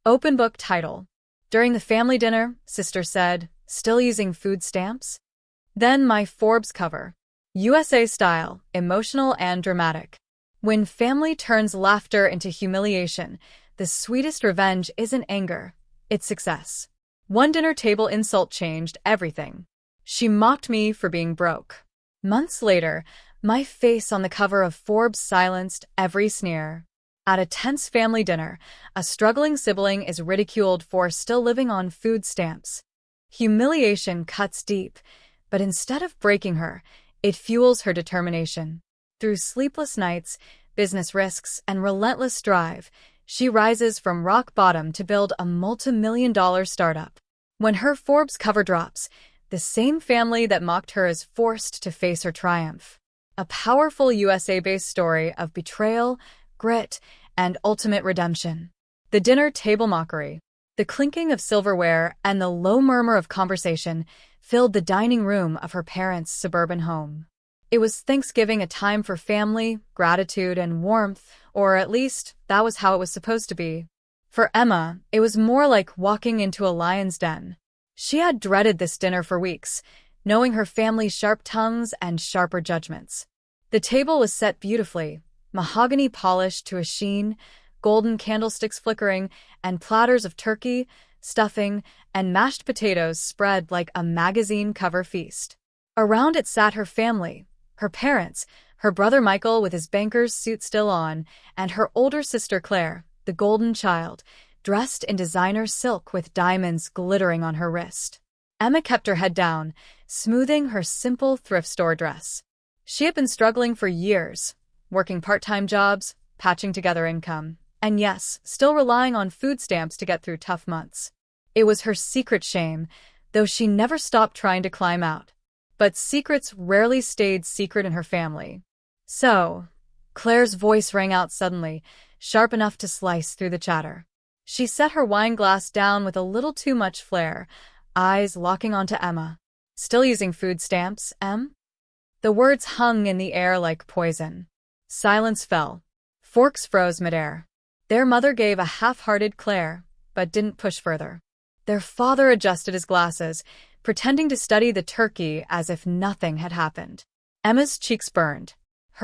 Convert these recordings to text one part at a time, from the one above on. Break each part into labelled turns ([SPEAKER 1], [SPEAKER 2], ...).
[SPEAKER 1] Open book title. During the family dinner, sister said, "Still using food stamps?" Then my Forbes cover. USA style, emotional and dramatic. When family turns laughter into humiliation, the sweetest revenge isn't anger, it's success. One dinner table insult changed everything. She mocked me for being broke. Months later, my face on the cover of Forbes silenced every sneer. At a tense family dinner, a struggling sibling is ridiculed for still living on food stamps. Humiliation cuts deep, but instead of breaking her, it fuels her determination. Through sleepless nights, business risks, and relentless drive, she rises from rock bottom to build a multimillion-dollar startup. When her Forbes cover drops, the same family that mocked her is forced to face her triumph. A powerful USA-based story of betrayal, grit, and ultimate redemption. The dinner table mockery. The clinking of silverware and the low murmur of conversation filled the dining room of her parents' suburban home. It was Thanksgiving, a time for family, gratitude, and warmth, or at least, that was how it was supposed to be. For Emma, it was more like walking into a lion's den. She had dreaded this dinner for weeks, knowing her family's sharp tongues and sharper judgments. The table was set beautifully, mahogany polished to a sheen, golden candlesticks flickering, and platters of turkey, stuffing, and mashed potatoes spread like a magazine cover feast. Around it sat her family, her parents, her brother Michael with his banker's suit still on, and her older sister Claire, the golden child, dressed in designer silk with diamonds glittering on her wrist. Emma kept her head down, smoothing her simple thrift store dress. She had been struggling for years, working part-time jobs, patching together income, and yes, still relying on food stamps to get through tough months. It was her secret shame, though she never stopped trying to climb out. But secrets rarely stayed secret in her family. So, Claire's voice rang out suddenly, sharp enough to slice through the chatter. She set her wine glass down with a little too much flair, eyes locking onto Emma. "Still using food stamps, Em?" The words hung in the air like poison. Silence fell. Forks froze midair. Their mother gave a half-hearted Claire, but didn't push further. Their father adjusted his glasses, pretending to study the turkey as if nothing had happened. Emma's cheeks burned.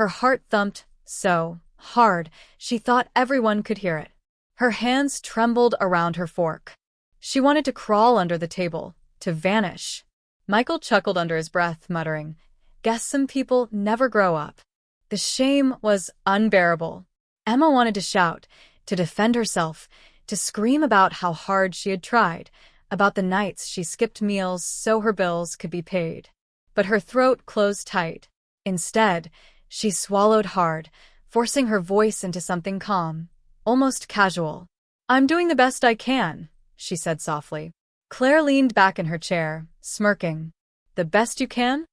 [SPEAKER 1] Her heart thumped so hard she thought everyone could hear it. Her hands trembled around her fork. She wanted to crawl under the table, to vanish. Michael chuckled under his breath, muttering, "Guess some people never grow up." The shame was unbearable. Emma wanted to shout, to defend herself, to scream about how hard she had tried, about the nights she skipped meals so her bills could be paid. But her throat closed tight. Instead, she swallowed hard, forcing her voice into something calm, almost casual. "I'm doing the best I can," she said softly. Claire leaned back in her chair, smirking. "The best you can?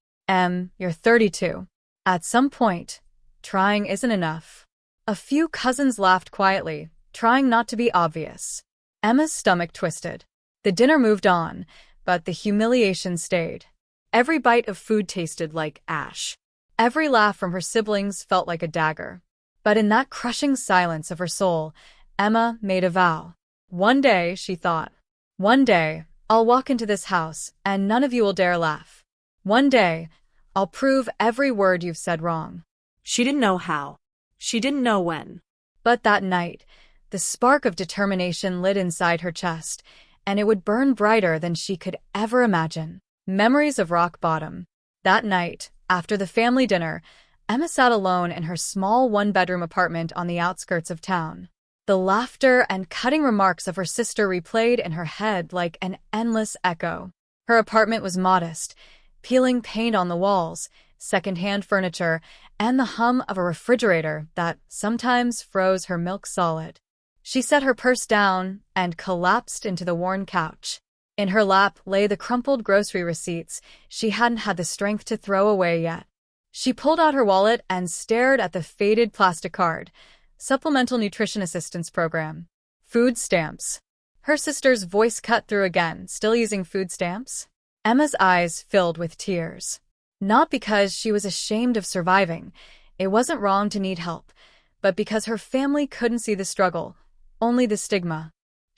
[SPEAKER 1] You're 32. At some point, trying isn't enough." A few cousins laughed quietly, trying not to be obvious. Emma's stomach twisted. The dinner moved on, but the humiliation stayed. Every bite of food tasted like ash. Every laugh from her siblings felt like a dagger. But in that crushing silence of her soul, Emma made a vow. "One day," she thought, "one day, I'll walk into this house, and none of you will dare laugh. One day, I'll prove every word you've said wrong."
[SPEAKER 2] She didn't know how. She didn't know when.
[SPEAKER 1] But that night, the spark of determination lit inside her chest, and it would burn brighter than she could ever imagine. Memories of rock bottom. That night, after the family dinner, Emma sat alone in her small one-bedroom apartment on the outskirts of town. The laughter and cutting remarks of her sister replayed in her head like an endless echo. Her apartment was modest, peeling paint on the walls, second-hand furniture, and the hum of a refrigerator that sometimes froze her milk solid. She set her purse down and collapsed into the worn couch. In her lap lay the crumpled grocery receipts she hadn't had the strength to throw away yet. She pulled out her wallet and stared at the faded plastic card. Supplemental Nutrition Assistance Program. Food stamps. Her sister's voice cut through again. "Still using food stamps?" Emma's eyes filled with tears. Not because she was ashamed of surviving. It wasn't wrong to need help, but because her family couldn't see the struggle, only the stigma.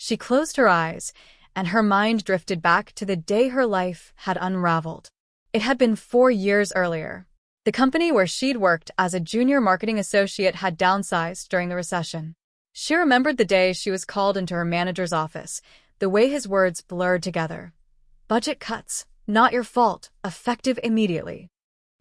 [SPEAKER 1] She closed her eyes, and her mind drifted back to the day her life had unraveled. It had been 4 years earlier. The company where she'd worked as a junior marketing associate had downsized during the recession. She remembered the day she was called into her manager's office, the way his words blurred together. Budget cuts, not your fault, effective immediately.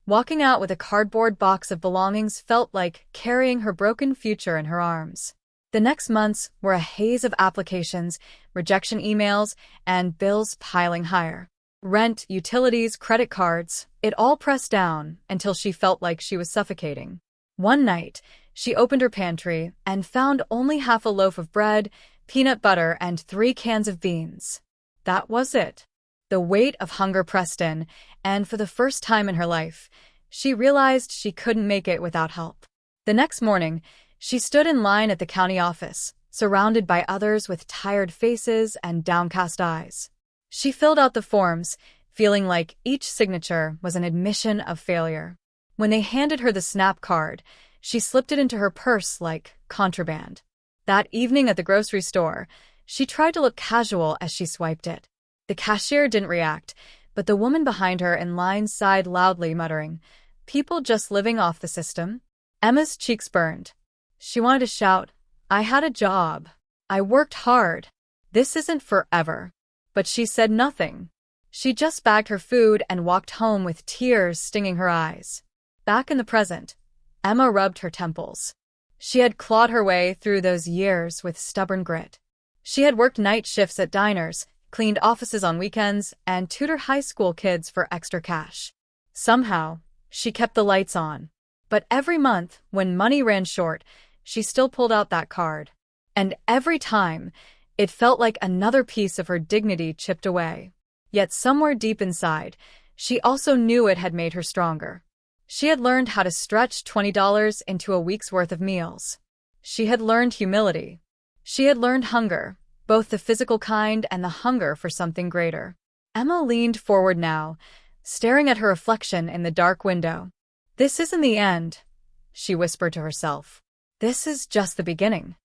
[SPEAKER 1] Walking out with a cardboard box of belongings felt like carrying her broken future in her arms. The next months were a haze of applications, rejection emails, and bills piling higher. Rent, utilities, credit cards, it all pressed down until she felt like she was suffocating. One night, she opened her pantry and found only half a loaf of bread, peanut butter, and 3 cans of beans. That was it. The weight of hunger pressed in, and for the first time in her life, she realized she couldn't make it without help. The next morning, she stood in line at the county office, surrounded by others with tired faces and downcast eyes. She filled out the forms, feeling like each signature was an admission of failure. When they handed her the SNAP card, she slipped it into her purse like contraband. That evening at the grocery store, she tried to look casual as she swiped it. The cashier didn't react, but the woman behind her in line sighed loudly, muttering, "People just living off the system?" Emma's cheeks burned. She wanted to shout, "I had a job. I worked hard. This isn't forever." But she said nothing. She just bagged her food and walked home with tears stinging her eyes. Back in the present, Emma rubbed her temples. She had clawed her way through those years with stubborn grit. She had worked night shifts at diners, cleaned offices on weekends, and tutored high school kids for extra cash. Somehow, she kept the lights on. But every month, when money ran short, she still pulled out that card. And every time, it felt like another piece of her dignity chipped away. Yet somewhere deep inside, she also knew it had made her stronger. She had learned how to stretch $20 into a week's worth of meals. She had learned humility. She had learned hunger, both the physical kind and the hunger for something greater. Emma leaned forward now, staring at her reflection in the dark window. "This isn't the end," she whispered to herself. "This is just the beginning."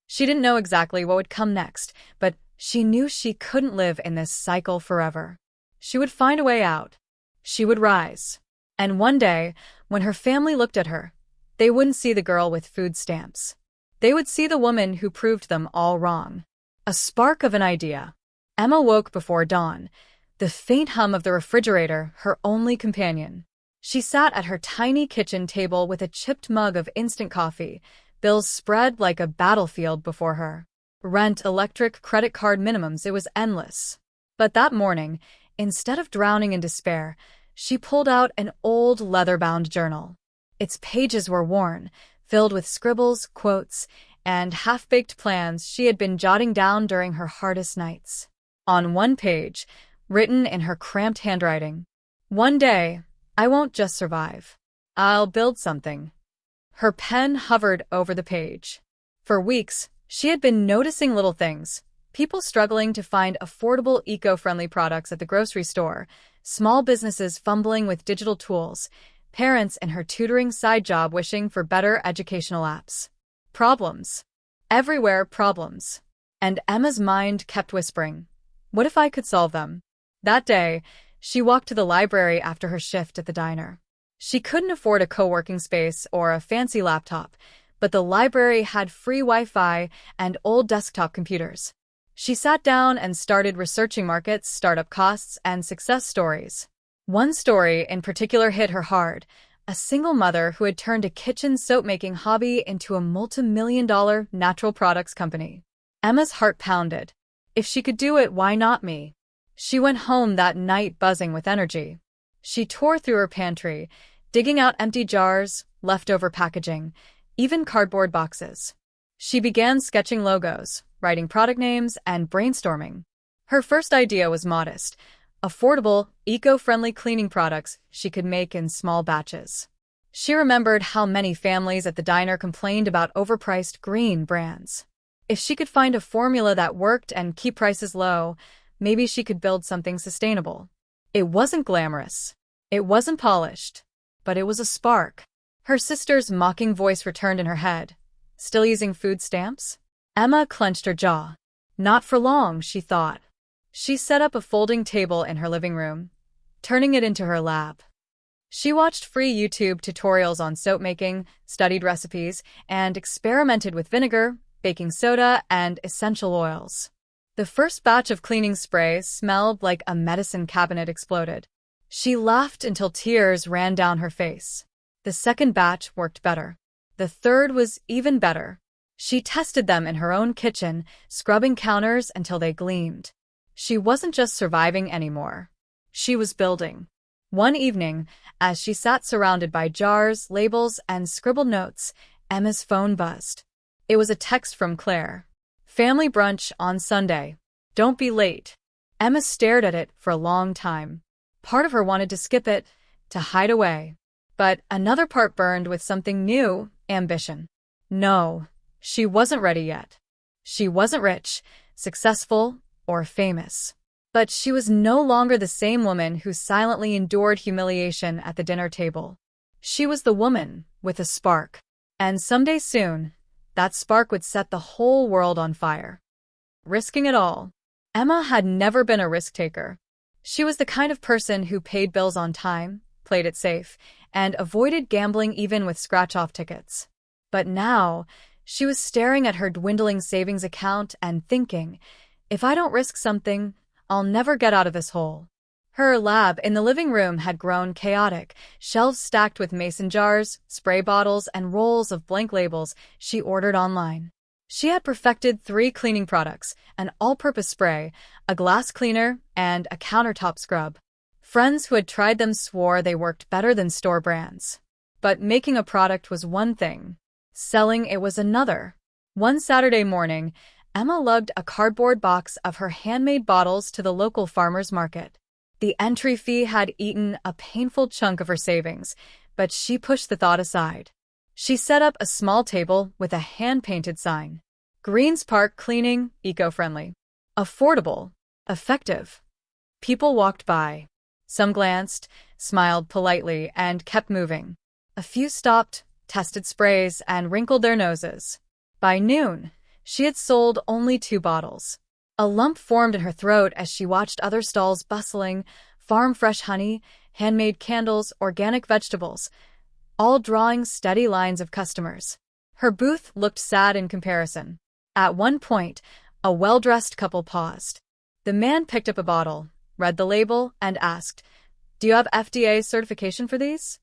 [SPEAKER 1] She didn't know exactly what would come next, but she knew she couldn't live in this cycle forever. She would find a way out. She would rise. And one day, when her family looked at her, they wouldn't see the girl with food stamps. They would see the woman who proved them all wrong. A spark of an idea. Emma woke before dawn, the faint hum of the refrigerator her only companion. She sat at her tiny kitchen table with a chipped mug of instant coffee, bills spread like a battlefield before her. Rent, electric, credit card minimums, it was endless. But that morning, instead of drowning in despair, she pulled out an old leather-bound journal. Its pages were worn, filled with scribbles, quotes, and half-baked plans she had been jotting down during her hardest nights. On one page, written in her cramped handwriting, "One day, I won't just survive. I'll build something." Her pen hovered over the page. For weeks, she had been noticing little things. People struggling to find affordable eco-friendly products at the grocery store, small businesses fumbling with digital tools, parents in her tutoring side job wishing for better educational apps. Problems. Everywhere problems. And Emma's mind kept whispering, "What if I could solve them?" That day, she walked to the library after her shift at the diner. She couldn't afford a co-working space or a fancy laptop, but the library had free Wi-Fi and old desktop computers. She sat down and started researching markets, startup costs, and success stories. One story in particular hit her hard, a single mother who had turned a kitchen soap-making hobby into a multimillion-dollar natural products company. Emma's heart pounded. If she could do it, why not me? She went home that night buzzing with energy. She tore through her pantry, digging out empty jars, leftover packaging, even cardboard boxes. She began sketching logos, writing product names, and brainstorming. Her first idea was modest: affordable, eco-friendly cleaning products she could make in small batches. She remembered how many families at the diner complained about overpriced green brands. If she could find a formula that worked and keep prices low, maybe she could build something sustainable. It wasn't glamorous. It wasn't polished. But it was a spark. Her sister's mocking voice returned in her head. "Still using food stamps?" Emma clenched her jaw. Not for long, she thought. She set up a folding table in her living room, turning it into her lab. She watched free YouTube tutorials on soap making, studied recipes, and experimented with vinegar, baking soda, and essential oils. The first batch of cleaning spray smelled like a medicine cabinet exploded. She laughed until tears ran down her face. The second batch worked better. The third was even better. She tested them in her own kitchen, scrubbing counters until they gleamed. She wasn't just surviving anymore. She was building. One evening, as she sat surrounded by jars, labels, and scribbled notes, Emma's phone buzzed. It was a text from Claire. "Family brunch on Sunday. Don't be late." Emma stared at it for a long time. Part of her wanted to skip it, to hide away. But another part burned with something new, ambition. No, she wasn't ready yet. She wasn't rich, successful, or famous. But she was no longer the same woman who silently endured humiliation at the dinner table. She was the woman with a spark. And someday soon, that spark would set the whole world on fire. Risking it all. Emma had never been a risk-taker. She was the kind of person who paid bills on time, played it safe, and avoided gambling even with scratch-off tickets. But now, she was staring at her dwindling savings account and thinking, if I don't risk something, I'll never get out of this hole. Her lab in the living room had grown chaotic, shelves stacked with mason jars, spray bottles, and rolls of blank labels she ordered online. She had perfected 3 cleaning products, an all-purpose spray, a glass cleaner, and a countertop scrub. Friends who had tried them swore they worked better than store brands. But making a product was one thing. Selling it was another. One Saturday morning, Emma lugged a cardboard box of her handmade bottles to the local farmer's market. The entry fee had eaten a painful chunk of her savings, but she pushed the thought aside. She set up a small table with a hand-painted sign. Greens Park Cleaning, eco-friendly. Affordable. Effective. People walked by. Some glanced, smiled politely, and kept moving. A few stopped, tested sprays, and wrinkled their noses. By noon, she had sold only 2 bottles. A lump formed in her throat as she watched other stalls bustling, farm-fresh honey, handmade candles, organic vegetables, all drawing steady lines of customers. Her booth looked sad in comparison. At one point, a well-dressed couple paused. The man picked up a bottle, read the label, and asked, "Do you have FDA certification for these?"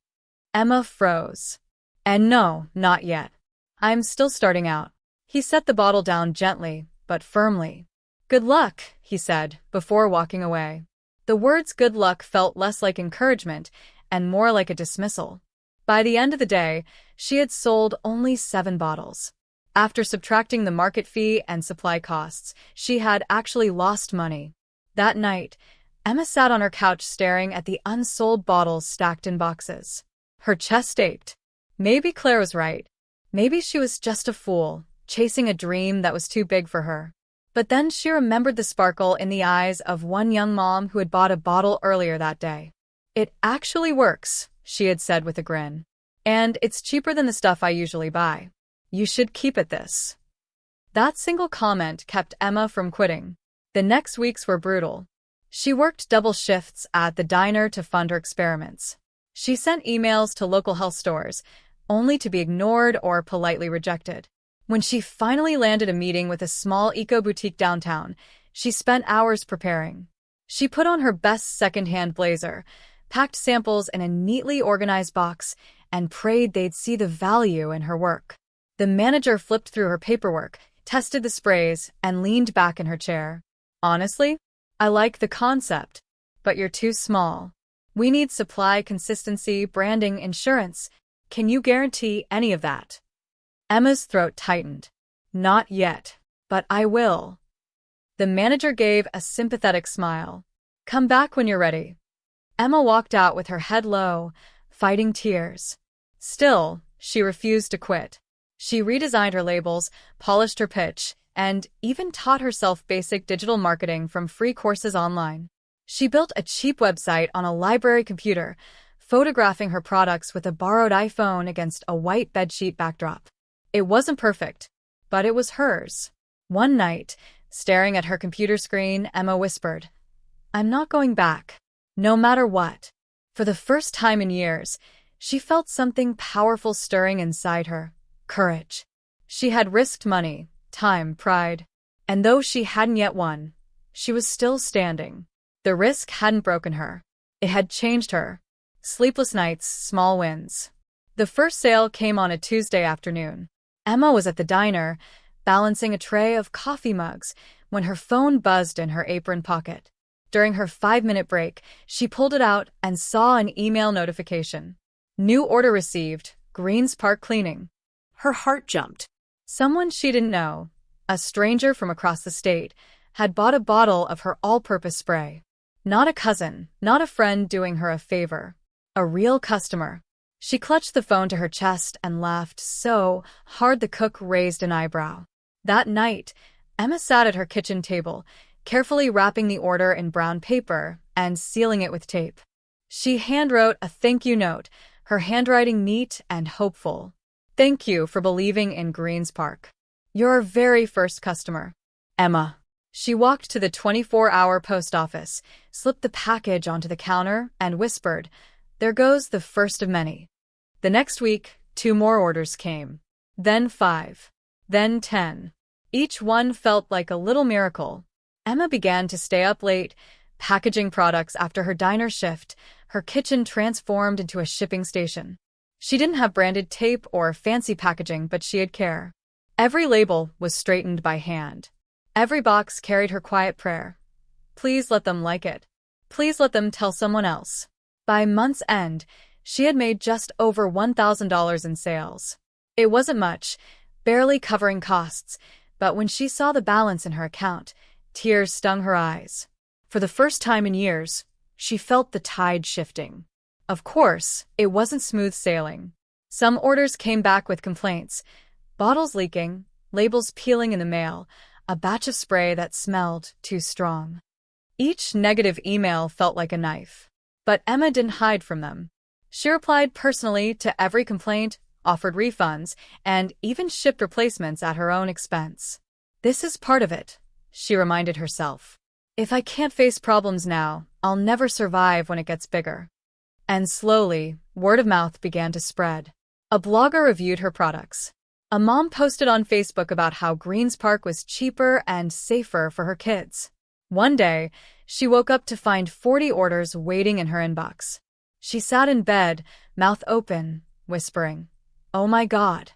[SPEAKER 1] Emma froze. "And no, not yet. I'm still starting out." He set the bottle down gently, but firmly. "Good luck," he said, before walking away. The words good luck felt less like encouragement and more like a dismissal. By the end of the day, she had sold only 7 bottles. After subtracting the market fee and supply costs, she had actually lost money. That night, Emma sat on her couch staring at the unsold bottles stacked in boxes. Her chest ached. Maybe Claire was right. Maybe she was just a fool, chasing a dream that was too big for her. But then she remembered the sparkle in the eyes of one young mom who had bought a bottle earlier that day. "It actually works," she had said with a grin. "And it's cheaper than the stuff I usually buy. You should keep it this." That single comment kept Emma from quitting. The next weeks were brutal. She worked double shifts at the diner to fund her experiments. She sent emails to local health stores, only to be ignored or politely rejected. When she finally landed a meeting with a small eco-boutique downtown, she spent hours preparing. She put on her best second-hand blazer, packed samples in a neatly organized box, and prayed they'd see the value in her work. The manager flipped through her paperwork, tested the sprays, and leaned back in her chair. "Honestly, I like the concept, but you're too small. We need supply consistency, branding, insurance. Can you guarantee any of that?" Emma's throat tightened. "Not yet, but I will." The manager gave a sympathetic smile. "Come back when you're ready." Emma walked out with her head low, fighting tears. Still, she refused to quit. She redesigned her labels, polished her pitch, and even taught herself basic digital marketing from free courses online. She built a cheap website on a library computer, photographing her products with a borrowed iPhone against a white bedsheet backdrop. It wasn't perfect, but it was hers. One night, Staring at her computer screen, Emma whispered, "I'm not going back, no matter what." For the first time in years, she felt something powerful stirring inside her. Courage. She had risked money, time, pride. And though she hadn't yet won, she was still standing. The risk hadn't broken her. It had changed her. Sleepless nights, small wins. The first sale came on a Tuesday afternoon. Emma was at the diner, balancing a tray of coffee mugs, when her phone buzzed in her apron pocket. During her 5-minute break, she pulled it out and saw an email notification. New order received, Greens Park Cleaning.
[SPEAKER 2] Her heart jumped.
[SPEAKER 1] Someone she didn't know, a stranger from across the state, had bought a bottle of her all-purpose spray. Not a cousin, not a friend doing her a favor. A real customer. She clutched the phone to her chest and laughed so hard the cook raised an eyebrow. That night, Emma sat at her kitchen table, carefully wrapping the order in brown paper and sealing it with tape. She handwrote a thank you note, her handwriting neat and hopeful. "Thank you for believing in Greens Park. You're our very first customer, Emma." She walked to the 24-hour post office, slipped the package onto the counter, and whispered, "There goes the first of many." The next week, 2 more orders came. Then 5. Then 10. Each one felt like a little miracle. Emma began to stay up late, packaging products after her diner shift. Her kitchen transformed into a shipping station. She didn't have branded tape or fancy packaging, but she had care. Every label was straightened by hand. Every box carried her quiet prayer. Please let them like it. Please let them tell someone else. By month's end, she had made just over $1,000 in sales. It wasn't much, barely covering costs, but when she saw the balance in her account, tears stung her eyes. For the first time in years, she felt the tide shifting. Of course, it wasn't smooth sailing. Some orders came back with complaints. Bottles leaking, labels peeling in the mail, a batch of spray that smelled too strong. Each negative email felt like a knife. But Emma didn't hide from them. She replied personally to every complaint, offered refunds, and even shipped replacements at her own expense. "This is part of it," she reminded herself. "If I can't face problems now, I'll never survive when it gets bigger." And slowly, word of mouth began to spread. A blogger reviewed her products. A mom posted on Facebook about how Greens Park was cheaper and safer for her kids. One day, she woke up to find 40 orders waiting in her inbox. She sat in bed, mouth open, whispering, "Oh my God."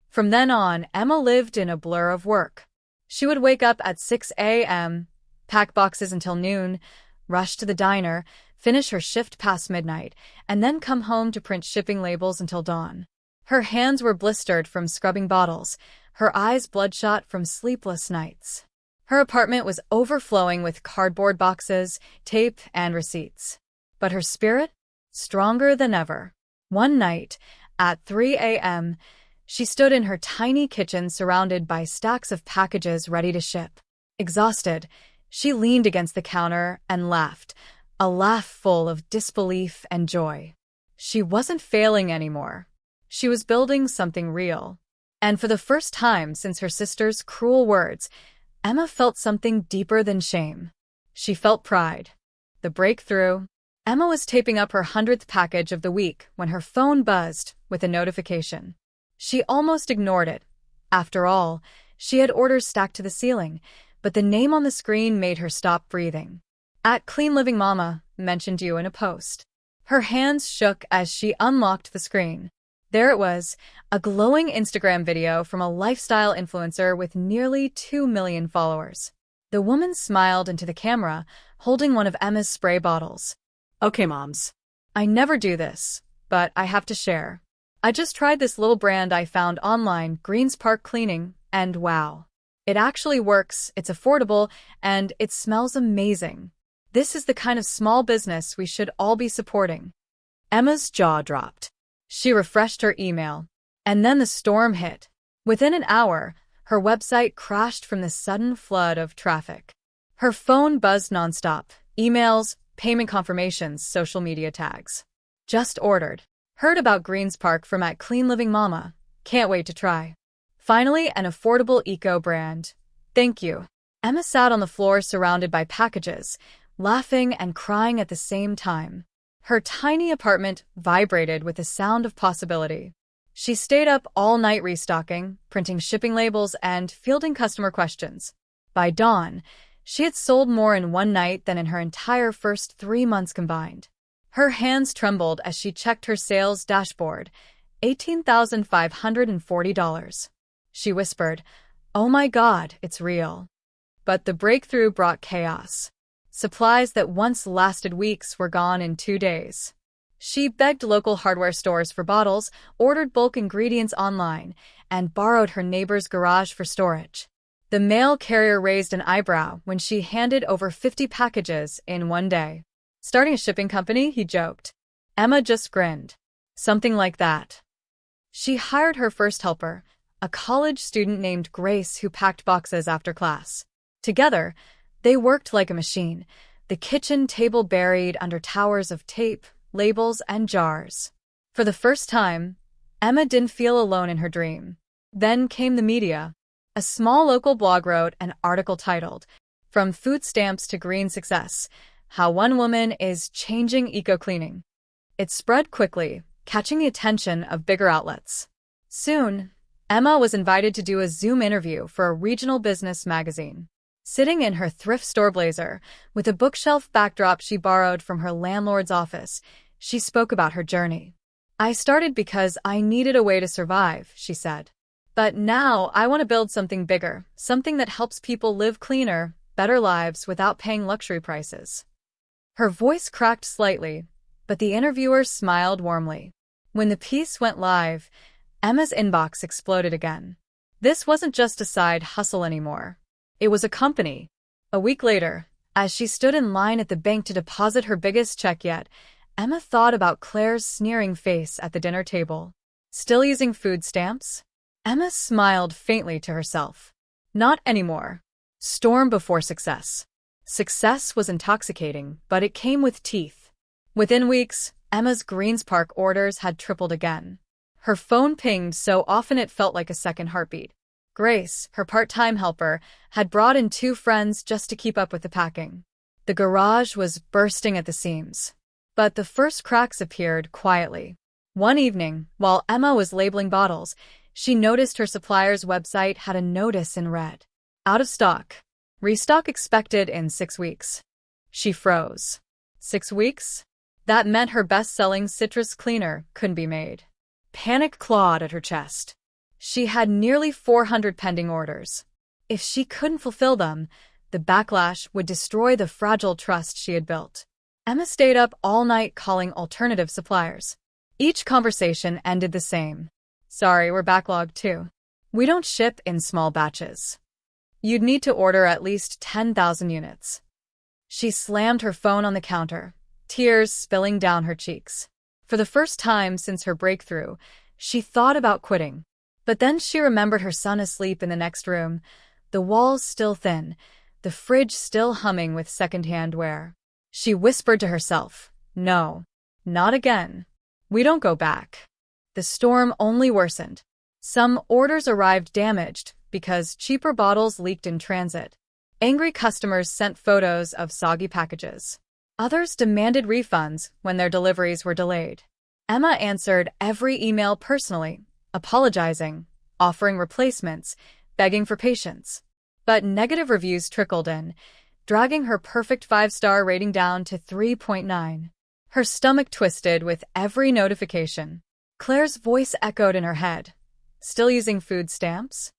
[SPEAKER 1] From then on, Emma lived in a blur of work. She would wake up at 6 a.m., pack boxes until noon, rush to the diner, finish her shift past midnight, and then come home to print shipping labels until dawn. Her hands were blistered from scrubbing bottles, her eyes bloodshot from sleepless nights. Her apartment was overflowing with cardboard boxes, tape, and receipts. But her spirit? Stronger than ever. One night, at 3 a.m., she stood in her tiny kitchen surrounded by stacks of packages ready to ship. Exhausted, she leaned against the counter and laughed, a laugh full of disbelief and joy. She wasn't failing anymore. She was building something real. And for the first time since her sister's cruel words, Emma felt something deeper than shame. She felt pride. The breakthrough. Emma was taping up her 100th package of the week when her phone buzzed with a notification. She almost ignored it. After all, she had orders stacked to the ceiling, but the name on the screen made her stop breathing. "At Clean Living Mama mentioned you in a post." Her hands shook as she unlocked the screen. There it was, a glowing Instagram video from a lifestyle influencer with nearly 2 million followers. The woman smiled into the camera, holding one of Emma's spray bottles.
[SPEAKER 2] "Okay, moms.
[SPEAKER 1] I never do this, but I have to share. I just tried this little brand I found online, Greens Park Cleaning, and wow. It actually works, it's affordable, and it smells amazing. This is the kind of small business we should all be supporting." Emma's jaw dropped. She refreshed her email. And then the storm hit. Within an hour, her website crashed from the sudden flood of traffic. Her phone buzzed nonstop. Emails, payment confirmations, social media tags. Just ordered. Heard about Greens Park from at Clean Living Mama. Can't wait to try. Finally, an affordable eco brand. Thank you. Emma sat on the floor surrounded by packages, laughing and crying at the same time. Her tiny apartment vibrated with the sound of possibility. She stayed up all night restocking, printing shipping labels, and fielding customer questions. By dawn, she had sold more in one night than in her entire first 3 months combined. Her hands trembled as she checked her sales dashboard. $18,540. She whispered, "Oh my God, it's real." But the breakthrough brought chaos. Supplies that once lasted weeks were gone in 2 days. She begged local hardware stores for bottles, ordered bulk ingredients online, and borrowed her neighbor's garage for storage. The mail carrier raised an eyebrow when she handed over 50 packages in one day. "Starting a shipping company?" he joked. Emma just grinned. "Something like that." She hired her first helper, a college student named Grace who packed boxes after class. Together, they worked like a machine, the kitchen table buried under towers of tape, labels, and jars. For the first time, Emma didn't feel alone in her dream. Then came the media. A small local blog wrote an article titled, "From Food Stamps to Green Success: How One Woman is Changing Eco-Cleaning." It spread quickly, catching the attention of bigger outlets. Soon, Emma was invited to do a Zoom interview for a regional business magazine. Sitting in her thrift store blazer, with a bookshelf backdrop she borrowed from her landlord's office, she spoke about her journey. "I started because I needed a way to survive," she said. "But now I want to build something bigger, something that helps people live cleaner, better lives without paying luxury prices." Her voice cracked slightly, but the interviewer smiled warmly. When the piece went live, Emma's inbox exploded again. This wasn't just a side hustle anymore. It was a company. A week later, as she stood in line at the bank to deposit her biggest check yet, Emma thought about Claire's sneering face at the dinner table. Still using food stamps? Emma smiled faintly to herself. Not anymore. Storm before success. Success was intoxicating, but it came with teeth. Within weeks, Emma's Greens Park orders had tripled again. Her phone pinged so often it felt like a second heartbeat. Grace, her part-time helper, had brought in 2 friends just to keep up with the packing. The garage was bursting at the seams. But the first cracks appeared quietly. One evening, while Emma was labeling bottles, she noticed her supplier's website had a notice in red. "Out of stock. Restock expected in 6 weeks." She froze. 6 weeks? That meant her best-selling citrus cleaner couldn't be made. Panic clawed at her chest. She had nearly 400 pending orders. If she couldn't fulfill them, the backlash would destroy the fragile trust she had built. Emma stayed up all night calling alternative suppliers. Each conversation ended the same. "Sorry, we're backlogged too. We don't ship in small batches. You'd need to order at least 10,000 units." She slammed her phone on the counter, tears spilling down her cheeks. For the first time since her breakthrough, she thought about quitting. But then she remembered her son asleep in the next room, the walls still thin, the fridge still humming with second-hand wear. She whispered to herself, "No, not again. We don't go back." The storm only worsened. Some orders arrived damaged because cheaper bottles leaked in transit. Angry customers sent photos of soggy packages. Others demanded refunds when their deliveries were delayed. Emma answered every email personally, apologizing, offering replacements, begging for patience. But negative reviews trickled in, dragging her perfect 5-star rating down to 3.9. Her stomach twisted with every notification. Claire's voice echoed in her head. "Still using food stamps?"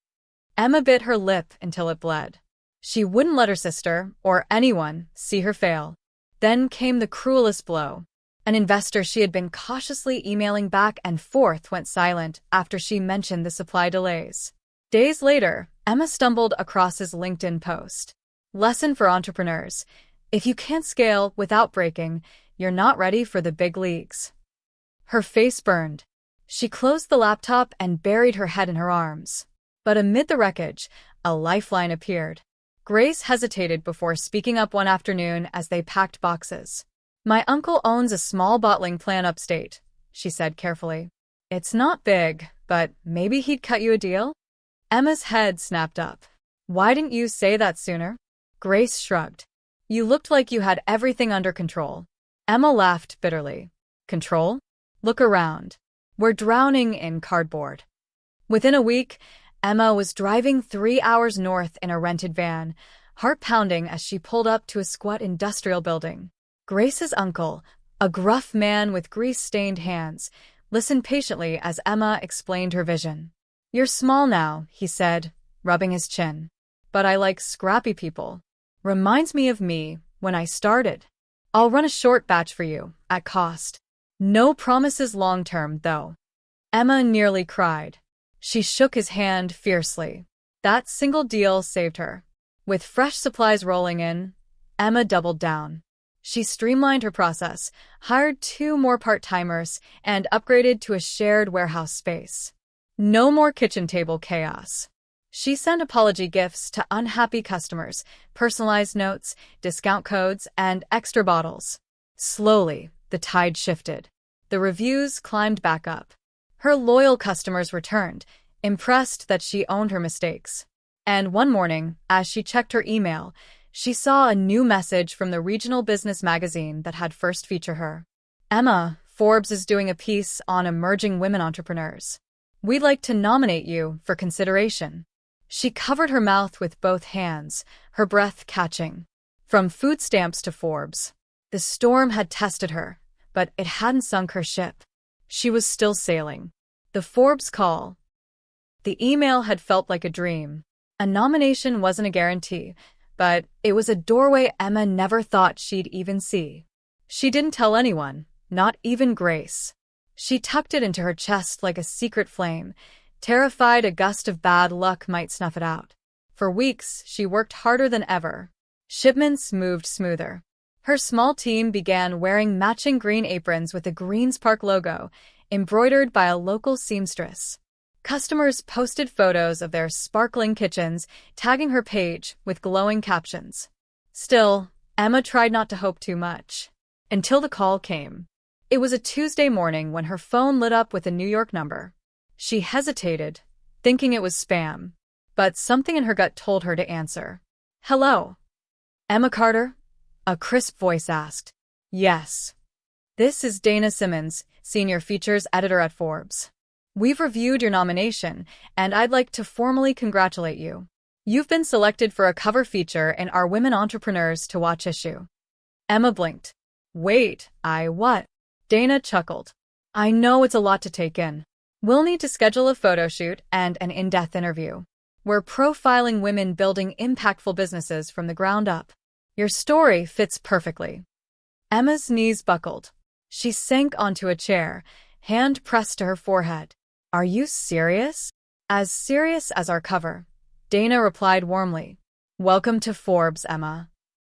[SPEAKER 1] Emma bit her lip until it bled. She wouldn't let her sister, or anyone, see her fail. Then came the cruelest blow. An investor she had been cautiously emailing back and forth went silent after she mentioned the supply delays. Days later, Emma stumbled across his LinkedIn post. "Lesson for entrepreneurs. If you can't scale without breaking, you're not ready for the big leagues." Her face burned. She closed the laptop and buried her head in her arms. But amid the wreckage, a lifeline appeared. Grace hesitated before speaking up one afternoon as they packed boxes. "My uncle owns a small bottling plant upstate," she said carefully. "It's not big, but maybe he'd cut you a deal?" Emma's head snapped up. Why didn't you say that sooner? Grace shrugged. You looked like you had everything under control. Emma laughed bitterly. Control? Look around. We're drowning in cardboard. Within a week, Emma was driving 3 hours north in a rented van, heart pounding as she pulled up to a squat industrial building. Grace's uncle, a gruff man with grease-stained hands, listened patiently as Emma explained her vision. You're small now, he said, rubbing his chin. But I like scrappy people. Reminds me of me when I started. I'll run a short batch for you, at cost. No promises long-term, though. Emma nearly cried. She shook his hand fiercely. That single deal saved her. With fresh supplies rolling in, Emma doubled down. She streamlined her process, hired 2 more part-timers, and upgraded to a shared warehouse space. No more kitchen table chaos. She sent apology gifts to unhappy customers, personalized notes, discount codes, and extra bottles. Slowly, the tide shifted. The reviews climbed back up. Her loyal customers returned, impressed that she owned her mistakes. And one morning, as she checked her email, she saw a new message from the regional business magazine that had first featured her. Emma, Forbes is doing a piece on emerging women entrepreneurs. We'd like to nominate you for consideration. She covered her mouth with both hands, her breath catching. From food stamps to Forbes. The storm had tested her, but it hadn't sunk her ship. She was still sailing. The Forbes call. The email had felt like a dream. A nomination wasn't a guarantee, but it was a doorway Emma never thought she'd even see. She didn't tell anyone, not even Grace. She tucked it into her chest like a secret flame, terrified a gust of bad luck might snuff it out. For weeks, she worked harder than ever. Shipments moved smoother. Her small team began wearing matching green aprons with a Greens Park logo, embroidered by a local seamstress. Customers posted photos of their sparkling kitchens, tagging her page with glowing captions. Still, Emma tried not to hope too much. Until the call came. It was a Tuesday morning when her phone lit up with a New York number. She hesitated, thinking it was spam, but something in her gut told her to answer. Hello? Emma Carter? A crisp voice asked. Yes. This is Dana Simmons, Senior Features Editor at Forbes. We've reviewed your nomination, and I'd like to formally congratulate you. You've been selected for a cover feature in our Women Entrepreneurs to Watch issue. Emma blinked. Wait, what? Dana chuckled. I know it's a lot to take in. We'll need to schedule a photo shoot and an in-depth interview. We're profiling women building impactful businesses from the ground up. Your story fits perfectly. Emma's knees buckled. She sank onto a chair, hand pressed to her forehead. Are you serious? As serious as our cover. Dana replied warmly. Welcome to Forbes, Emma.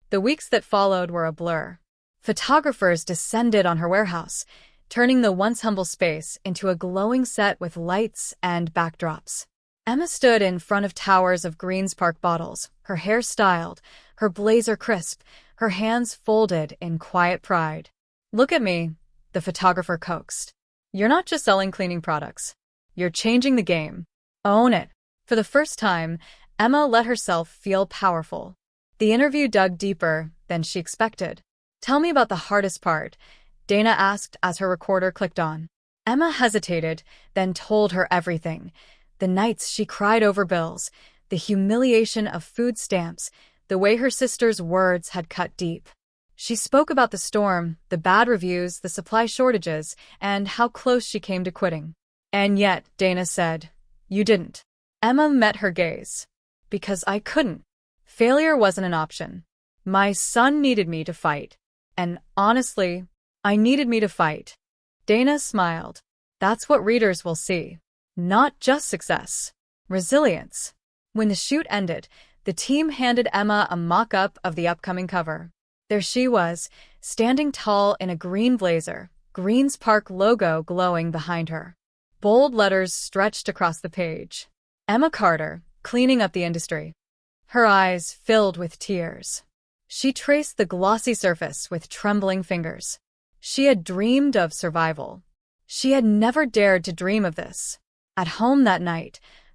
[SPEAKER 1] The weeks that followed were a blur. Photographers descended on her warehouse, turning the once humble space into a glowing set with lights and backdrops. Emma stood in front of towers of Greens Park bottles, her hair styled, her blazer crisp, her hands folded in quiet pride. Look at me, the photographer coaxed. You're not just selling cleaning products. You're changing the game. Own it. For the first time, Emma let herself feel powerful. The interview dug deeper than she expected. Tell me about the hardest part, Dana asked as her recorder clicked on. Emma hesitated, then told her everything. The nights she cried over bills, the humiliation of food stamps, the way her sister's words had cut deep. She spoke about the storm, the bad reviews, the supply shortages, and how close she came to quitting. And yet, Dana said, you didn't. Emma met her gaze. Because I couldn't. Failure wasn't an option. My son needed me to fight. And honestly, I needed me to fight. Dana smiled. That's what readers will see. Not just success. Resilience. When the shoot ended, the team handed Emma a mock-up of the upcoming cover. There she was, standing tall in a green blazer, Greens Park logo glowing behind her. Bold letters stretched across the page. Emma Carter, cleaning up the industry. Her eyes filled with tears. She traced the glossy surface with trembling fingers. She had dreamed of survival. She had never dared to dream of this. At home that night,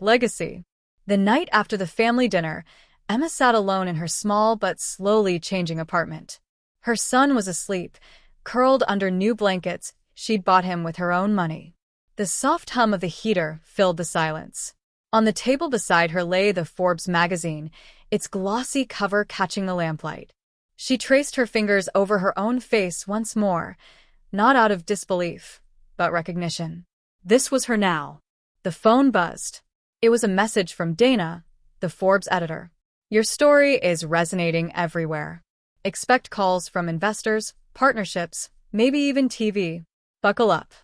[SPEAKER 1] Legacy. The night after the family dinner, Emma sat alone in her small but slowly changing apartment. Her son was asleep, curled under new blankets she'd bought him with her own money. The soft hum of the heater filled the silence. On the table beside her lay the Forbes magazine, its glossy cover catching the lamplight. She traced her fingers over her own face once more, not out of disbelief, but recognition. This was her now. The phone buzzed. It was a message from Dana, the Forbes editor. Your story is resonating everywhere. Expect calls from investors, partnerships, maybe even TV. Buckle up.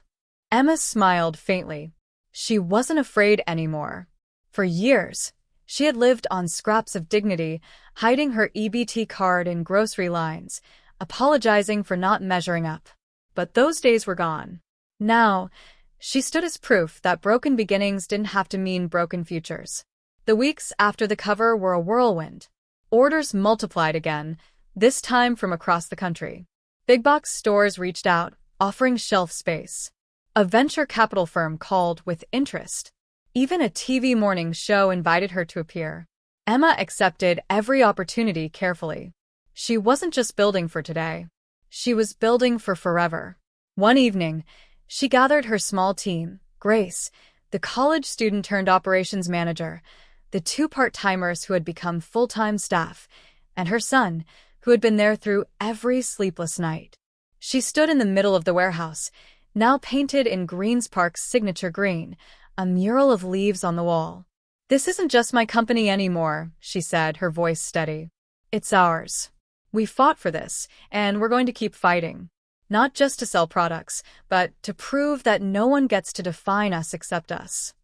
[SPEAKER 1] Emma smiled faintly. She wasn't afraid anymore. For years, she had lived on scraps of dignity, hiding her EBT card in grocery lines, apologizing for not measuring up. But those days were gone. Now, she stood as proof that broken beginnings didn't have to mean broken futures. The weeks after the cover were a whirlwind. Orders multiplied again, this time from across the country. Big box stores reached out, offering shelf space. A venture capital firm called with interest. Even a TV morning show invited her to appear. Emma accepted every opportunity carefully. She wasn't just building for today. She was building for forever. One evening, she gathered her small team, Grace, the college student turned operations manager, the two part-timers who had become full-time staff, and her son, who had been there through every sleepless night. She stood in the middle of the warehouse, now painted in Green's Park's signature green, a mural of leaves on the wall. "This isn't just my company anymore," she said, her voice steady. "It's ours. We fought for this, and we're going to keep fighting. Not just to sell products, but to prove that no one gets to define us except us."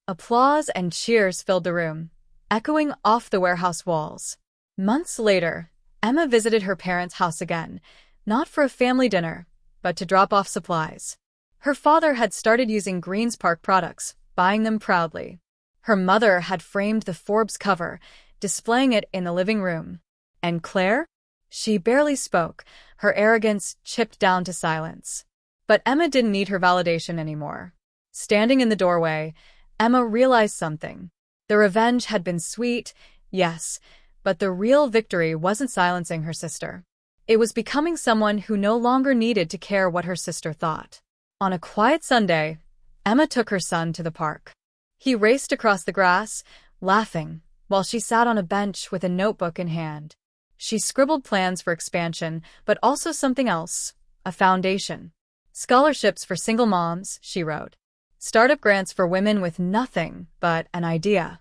[SPEAKER 1] Applause and cheers filled the room, echoing off the warehouse walls. Months later, Emma visited her parents' house again, not for a family dinner, but to drop off supplies. Her father had started using Green's Park products, buying them proudly. Her mother had framed the Forbes cover, displaying it in the living room. And Claire? She barely spoke, her arrogance chipped down to silence. But Emma didn't need her validation anymore. Standing in the doorway, Emma realized something. The revenge had been sweet, yes, but the real victory wasn't silencing her sister. It was becoming someone who no longer needed to care what her sister thought. On a quiet Sunday, Emma took her son to the park. He raced across the grass, laughing, while she sat on a bench with a notebook in hand. She scribbled plans for expansion, but also something else, a foundation. Scholarships for single moms, she wrote. Startup grants for women with nothing but an idea.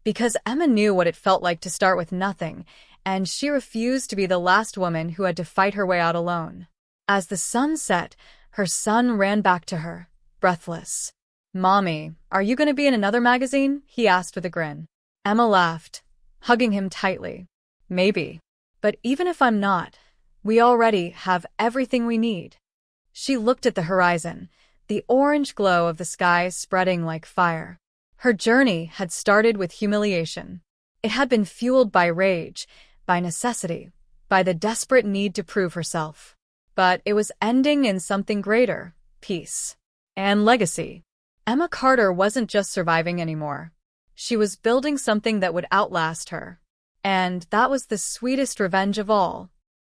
[SPEAKER 1] Because Emma knew what it felt like to start with nothing, and she refused to be the last woman who had to fight her way out alone. As the sun set, her son ran back to her, breathless. "Mommy, are you going to be in another magazine?" he asked with a grin. Emma laughed, hugging him tightly. "Maybe. But even if I'm not, we already have everything we need." She looked at the horizon, the orange glow of the sky spreading like fire. Her journey had started with humiliation. It had been fueled by rage, by necessity, by the desperate need to prove herself. But it was ending in something greater, peace and legacy. Emma Carter wasn't just surviving anymore. She was building something that would outlast her. And that was the sweetest revenge of all,